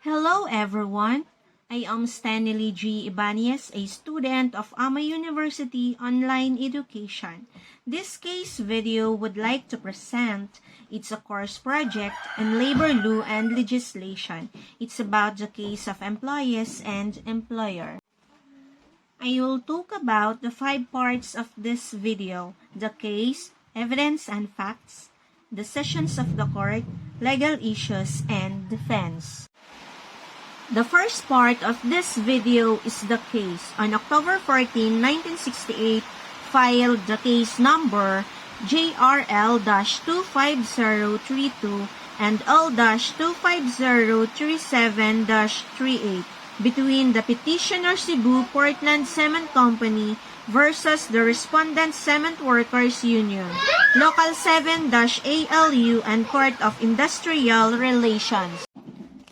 Hello everyone, I am Stanley G. Ibanez, a student of AMA University Online Education. This case video would like to present it's a course project on labor law and legislation. It's about the case of employees and employer. I will talk about the 5 parts of this video: the case, evidence and facts, the sessions of the court, legal issues, and defense. The first part of this video is the case. On October 14, 1968, filed the case number JRL-25032 and L-25037-38 between the petitioner Cebu Portland Cement Company versus the respondent Cement Workers Union, Local 7-ALU and Court of Industrial Relations.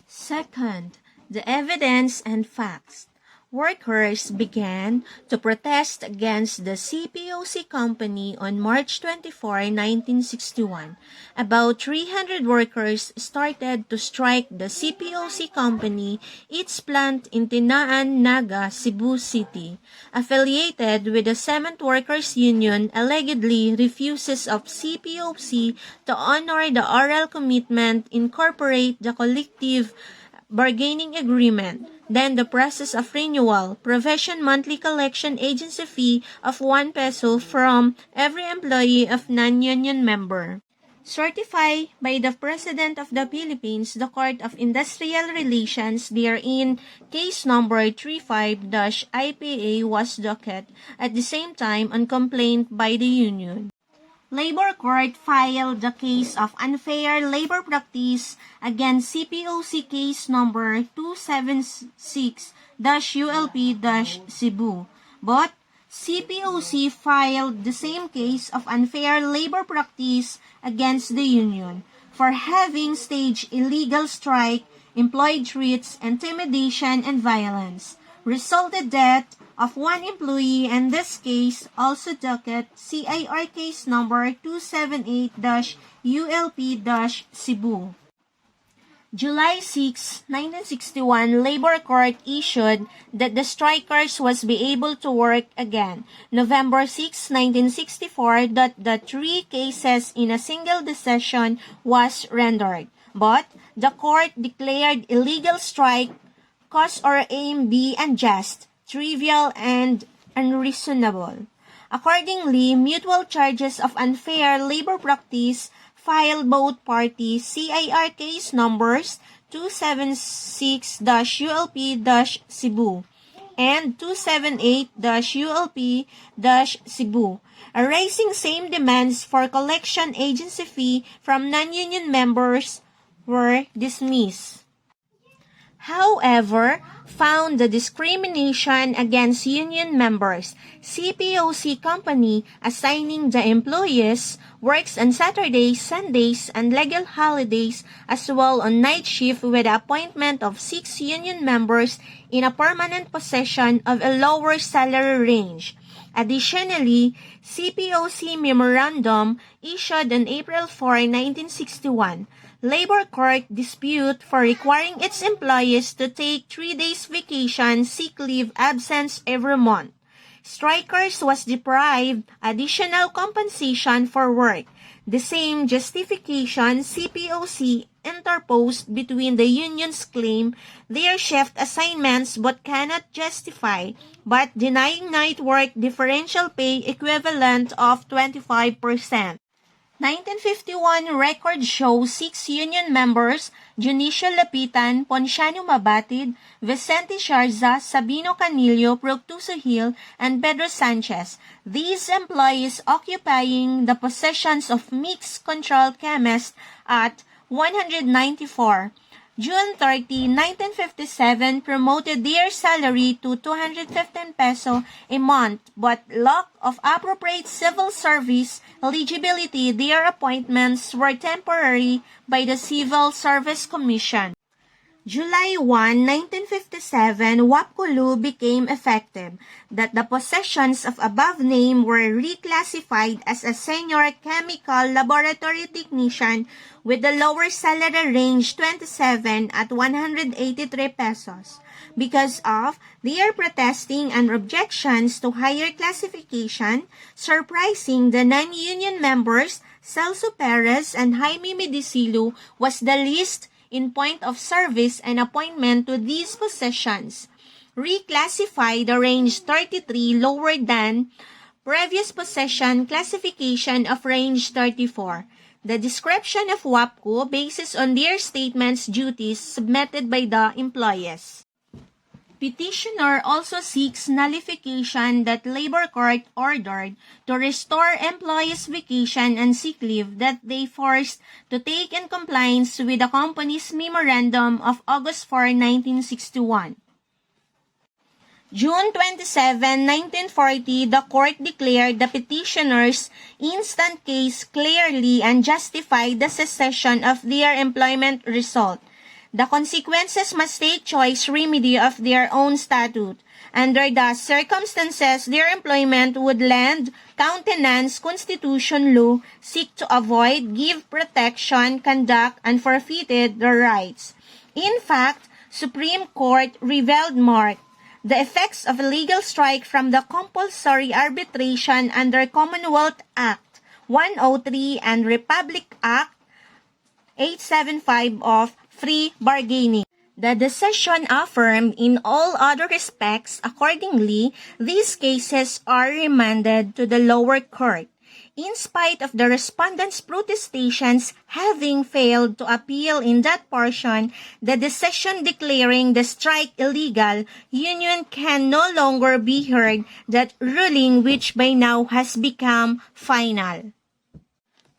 Second, the evidence and facts. Workers began to protest against the CPOC company on March 24, 1961. About 300 workers started to strike the CPOC company, its plant in Tinaan, Naga, Cebu City. Affiliated with the Cement Workers Union allegedly refuses of CPOC to honor the oral commitment, incorporate the collective bargaining agreement, then the process of renewal, provision monthly collection agency fee of 1 peso from every employee of non-union member. Certified by the President of the Philippines, the Court of Industrial Relations, therein case number 35-IPA was docket at the same time on complaint by the union. Labor Court filed the case of unfair labor practice against CPOC case number 276-ULP-Cebu. But CPOC filed the same case of unfair labor practice against the union for having staged illegal strike, employed threats, intimidation, and violence. Resulted death of 1 employee, and this case also docket CIR case number 278-ULP-Cebu. July 6, 1961, Labor Court issued that the strikers was be able to work again. November 6, 1964, that the 3 cases in a single decision was rendered. But the court declared illegal strike, cause or aim be unjust, trivial, and unreasonable. Accordingly, mutual charges of unfair labor practice filed both parties CIR case numbers 276-ULP-Cebu and 278-ULP-Cebu, arising same demands for collection agency fee from non-union members, were dismissed. However, found the discrimination against union members. CPOC company assigning the employees works on Saturdays, Sundays, and legal holidays, as well on night shift with the appointment of 6 union members in a permanent position of a lower salary range. Additionally, CPOC memorandum issued on April 4, 1961, Labor Court dispute for requiring its employees to take 3 days vacation, sick leave, absence every month. Strikers was deprived additional compensation for work. The same justification CPOC interposed between the union's claim their shift assignments but cannot justify, but denying night work differential pay equivalent of 25%. 1951 record shows 6 union members, Junicio Lapitan, Ponciano Mabatid, Vicente Sharza, Sabino Canillo, Proctuso Hill, and Pedro Sanchez. These employees occupying the positions of mixed control chemist at 194. June 30, 1957, promoted their salary to 215 peso a month, but lack of appropriate civil service eligibility, their appointments were temporary by the Civil Service Commission. July 1, 1957, WAPCO became effective that the possessions of above name were reclassified as a senior chemical laboratory technician with the lower salary range 27 at 183 pesos. Because of their protesting and objections to higher classification, surprising the non-union members, Celso Perez and Jaime Medicilo was the least in point of service and appointment to these positions. Reclassify the range 33 lower than previous position classification of range 34. The description of WAPCO bases on their statements duties submitted by the employees. Petitioner also seeks nullification that Labor Court ordered to restore employees' vacation and sick leave that they forced to take in compliance with the company's memorandum of August 4, 1961. June 27, 1940, the court declared the petitioners' instant case clearly and justified the cessation of their employment result. The consequences must take choice remedy of their own statute. Under the circumstances, their employment would lend countenance Constitution law, seek to avoid, give protection, conduct, and forfeited their rights. In fact, Supreme Court revealed marked the effects of a legal strike from the compulsory arbitration under Commonwealth Act 103 and Republic Act 875 of free bargaining. The decision affirmed in all other respects. Accordingly, these cases are remanded to the lower court. In spite of the respondents' protestations having failed to appeal in that portion, the decision declaring the strike illegal, union can no longer be heard, that ruling which by now has become final.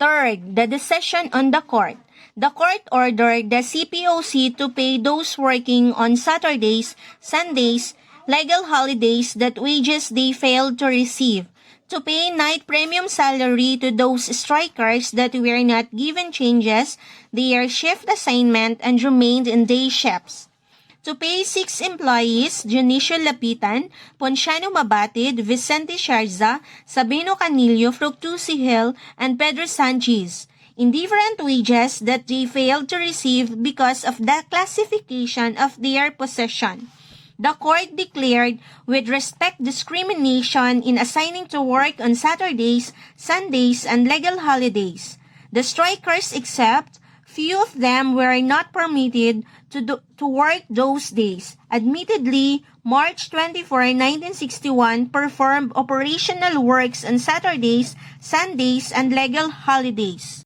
Third, the decision on the court. The court ordered the CPOC to pay those working on Saturdays, Sundays, legal holidays that wages they failed to receive, to pay night premium salary to those strikers that were not given changes, their shift assignment and remained in day shifts, to pay 6 employees, Dionisio Lapitan, Ponciano Mabatid, Vicente Sharza, Sabino Canillo, Fructuosi Hill, and Pedro Sanchez, indifferent wages that they failed to receive because of the classification of their possession. The court declared with respect discrimination in assigning to work on Saturdays, Sundays, and legal holidays. The strikers, except few of them, were not permitted to work those days. Admittedly, March 24, 1961 performed operational works on Saturdays, Sundays, and legal holidays.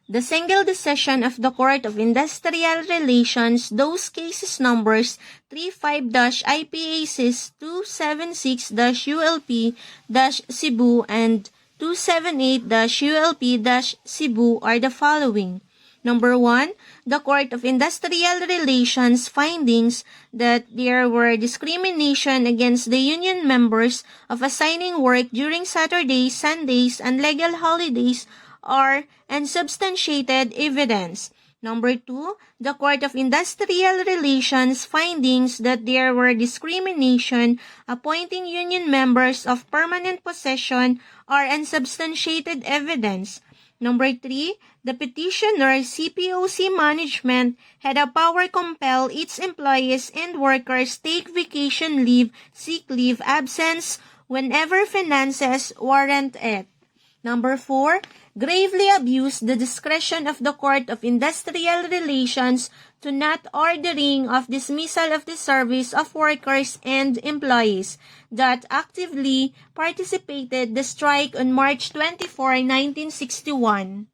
The single decision of the Court of Industrial Relations, those cases numbers 35-IPACIS 276-ULP-Cebu and 278-ULP-Cebu are the following. Number 1, the Court of Industrial Relations findings that there were discrimination against the union members of assigning work during Saturdays, Sundays, and legal holidays are unsubstantiated evidence. Number 2, the Court of Industrial Relations findings that there were discrimination appointing union members of permanent possession are unsubstantiated evidence. Number 3, the petitioner CPOC management had a power compel its employees and workers take vacation leave, sick leave, absence whenever finances warrant it. Number 4, gravely abused the discretion of the Court of Industrial Relations to not ordering of dismissal of the service of workers and employees that actively participated the strike on March 24, 1961.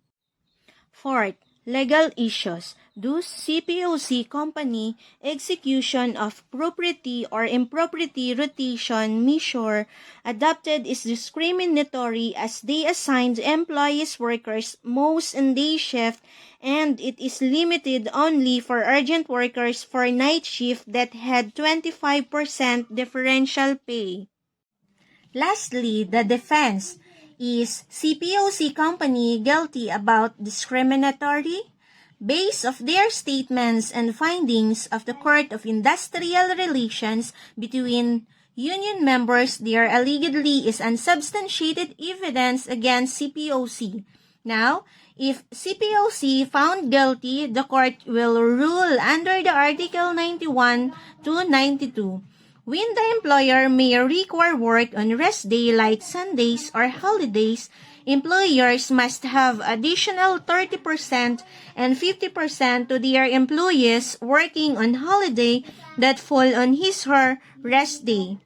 Fourth, legal issues. Thus, CPOC company execution of property or improperty rotation measure adopted is discriminatory as they assigned employees workers most in day shift and it is limited only for urgent workers for night shift that had 25% differential pay. Lastly, the defense. Is CPOC company guilty about discriminatory? Based of their statements and findings of the Court of Industrial Relations between union members, there allegedly is unsubstantiated evidence against CPOC. Now, if CPOC found guilty, the court will rule under the Article 91 to 92. When the employer may require work on rest day like Sundays or holidays, employers must have additional 30% and 50% to their employees working on holiday that fall on his/her rest day.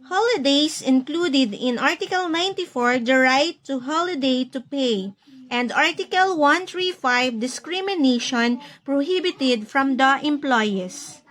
Holidays included in Article 94 the right to holiday to pay, and Article 135 discrimination prohibited from the employees.